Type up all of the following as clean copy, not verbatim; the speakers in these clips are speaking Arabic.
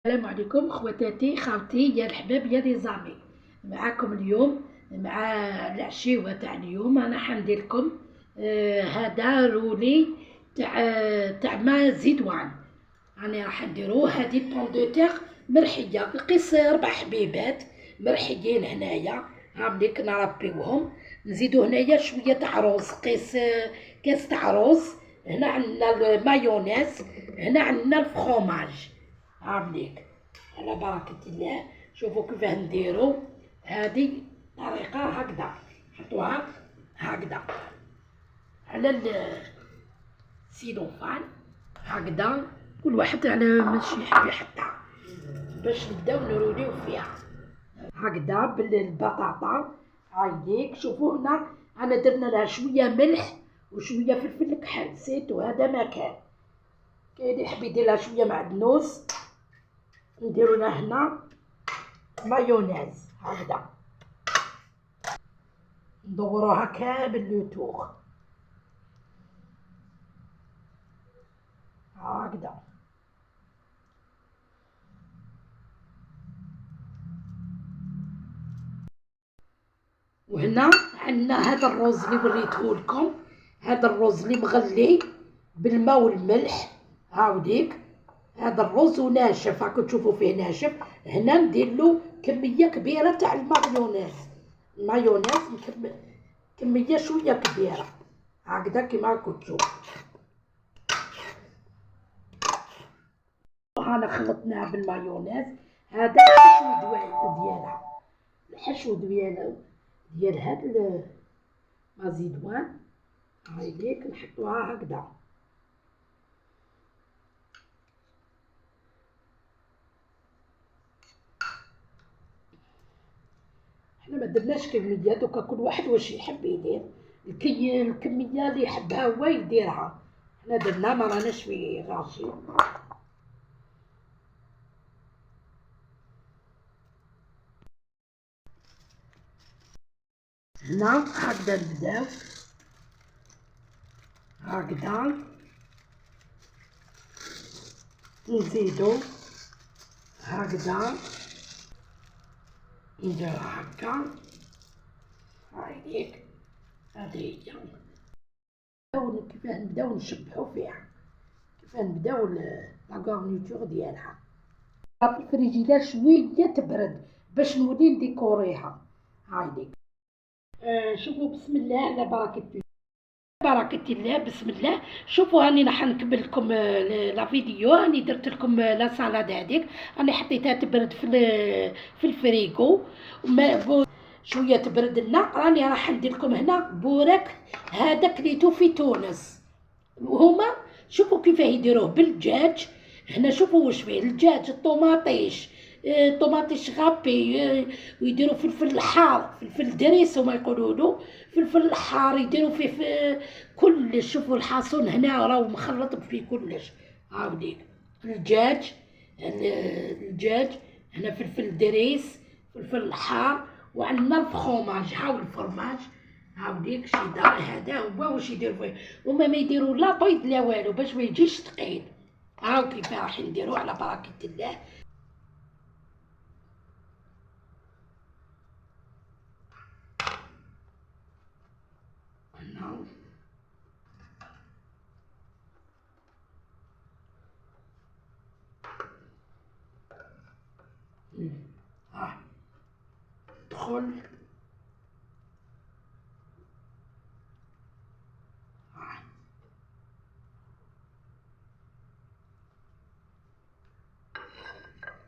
السلام عليكم خواتاتي خالتي يا الحباب يا لي زامي. معاكم اليوم مع العشيوه تاع اليوم. انا حندير لكم هذا رولي تاع ما زيدوان. انا راح نديرو هذه بوندوتيغ مرحيه، قيس 4 حبيبات مرحيين هنايا هامليك نربيوهم. نزيدو هنايا شويه تاع روز، قيس كاس تاع روز. هنا عندنا المايونيز، هنا عندنا الفخوماج هامليك. على بركة الله شوفوا كيفاه نديرو. هذه طريقة هكذا، نحطوها هكذا على السيلوفان هكذا، كل واحد على ماشي يحب يحطها باش نبداو نروليو فيها هكذا بالبطاطا. هايليك شوفوا هنا انا درنا لها شويه ملح وشويه فلفل كحل سيتو، هذا ما كاين اللي يحب يدير لها شويه معدنوس. نديرو لها هنا مايونيز هكذا، ندوروها كامل لو تور هكذا. وهنا عندنا هذا الرز اللي وريتهولكم، هذا الرز اللي مغلي بالماء والملح هاوديك. هذا الرز وناشف راكم تشوفوا فيه ناشف. هنا ندير له كميه كبيره تاع المايونيز، كميه شويه كبيره هكذا كيما راكم تشوفوا. هانا خلطناها بالمايونيز. هذا الحشو ديالها، الحشو ديال هاد المازيدوان. هايليك نحطوها هكذا. حنا ما درناش كميه، دوكا كل واحد واش يحب يدير الكميه اللي يحبها هو يديرها. حنا درنا ما راناش في غاشي. هنا هكذا نبداو هكذا، نزيدو هكذا، ندير هكا. هايليك هادي هي كيفاه نبداو نشبحو فيها، كيفاه نبداو لا غارنيتور ديالها. في الفريجيدار شويه تبرد باش نولي نديكوريها. هايليك شوفوا بسم الله على بركة الله، بركة الله بسم الله. شوفوا هاني راح نكمل لكم لا فيديو. هاني درت لكم لا سالاد هذيك، راني حطيتها تبرد في الفريغو شويه تبرد لنا. راني راح ندير لكم هنا بورك، هذا كليتو في تونس. وهما شوفوا كيفاه يديروه بالدجاج. هنا شوفوا واش فيه الدجاج، الطوماطيش، طوماطيش غابي، ويديروا فلفل حار، فلفل دريس هما يقولوا له، فلفل حار يديروا فيه في كلش. شوفوا الحاصون هنا راهو مخلط فيه كلش. هاوديك الدجاج هنا فلفل دريس، فلفل حار، وعندنا الفخوماج. هاو الفرماج هاوديك شيدار. هذا هو واش يديروا فيه. هما ما يديروا لا بيض لا والو باش ما يجيش ثقيل. هاو كيف راح نديروا على بركة الله. هنا ها دخل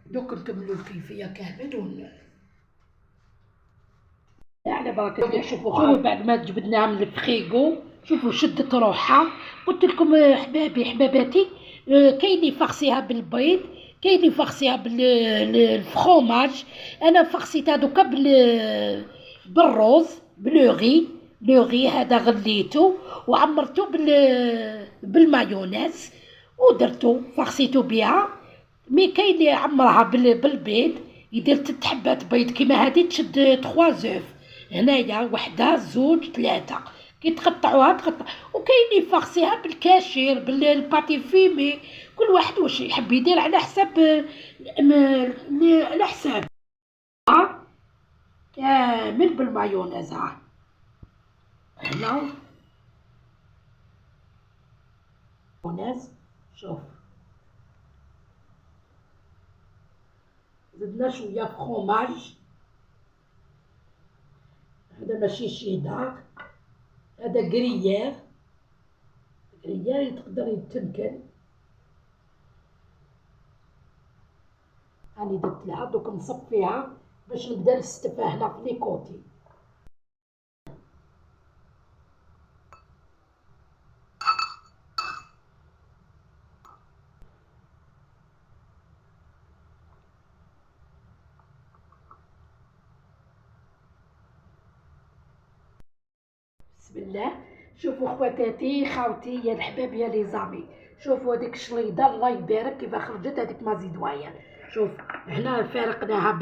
دوك نكملو الكيفية كامل على بركة الله. شوفوا بعد ما جبدناها من الفريغو شوفوا شدت روحها. قلت لكم حباباتي، كاين اللي يفخسيها بالبيض، كاين اللي يفخسيها بالفخوماج. انا فخسيتها دوكا بالروز لوغي هذا غليته وعمرته بالمايونيز ودرتو فخسيتو بها. مي كاين اللي يعمرها بالبيض، يدير 3 حبات بيض كيما هذه، تشد 3 زوف. هنايا وحده زوج 3. كي تقطعوها تقطع، وكاين اللي يفغسيها بالكاشير بالباتي فيمي، كل واحد واش يحب يدير على حساب على حساب كامل بالمايونيز. ها هنا مايونيز، شوف زدنا شويه فخوماج، هذا ماشي شيدار، هذا كريير تقدر يتنكل. راني درت لها دوك نصفيها باش نبدا نستفها هنا في لي كوتي. بسم الله. شوفوا خواتاتي خاوتي يا الحباب يا لي زامي، شوفوا هذيك الشليضه الله يبارك كيف خرجت هذيك مازيدوايا. شوف هنا فارقناها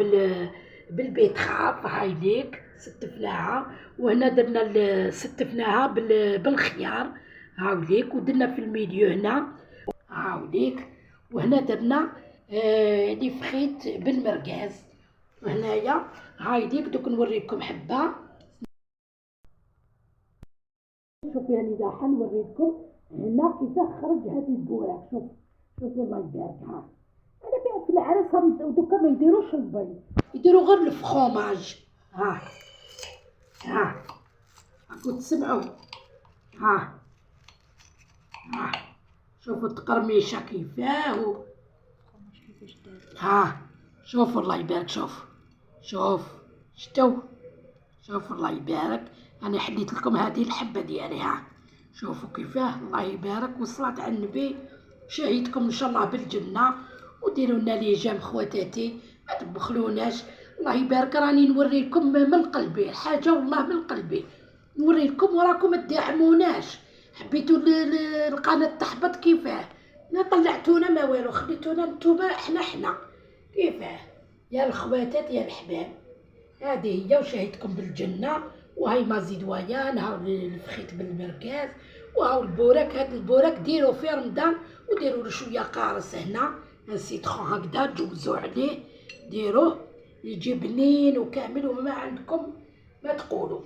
بالبيتخاف، هاي ليك ستفناها، وهنا درنا ستفناها بالخيار، هاو ليك، ودرنا في الميليو هنا هاو ليك، وهنا درنا لي فخيت بالمرقاز. وهنايا هاي ليك دوك نوريكم حبه. شوفوا يعني راح نوريكم هنا كيفاه خرج هذا البوراك. شوفوا الله يبارك. ها انا بعد في العرس دوكا ما يديروش البيض، يديروا غير الفخوماج. ها راكم تسمعوا. ها شوفوا التقرميشه كيفاه. ها شوفوا الله يبارك. شوف شتو، شوفوا الله يبارك. انا حليت لكم هذه الحبه ديالي. ها شوفوا كيفاه الله يبارك، والصلاة على النبي شاهدكم ان شاء الله بالجنه. وديروا لنا لي جام خواتاتي، ما تبخلوناش. الله يبارك راني نوري لكم من قلبي الحاجه، والله من قلبي نوري لكم، وراكم ما تدعموناش. حبيتوا القناه تحبط كيفاه، لا طلعتونا ما والو، خليتونا نتوما حنا كيفاه. يا الخواتات يا الحباب، هذه هي وشاهدكم بالجنه. وهاي مازيدوايان، هاو الفخيت بالمركاز، وهاو البوراك. هاد البوراك ديروا في رمضان وديروا له شويه قارص هنا سيتخون هكذا تجوزوا عليه، ديروه يجي بنين وكامل، وما عندكم ما تقولوا.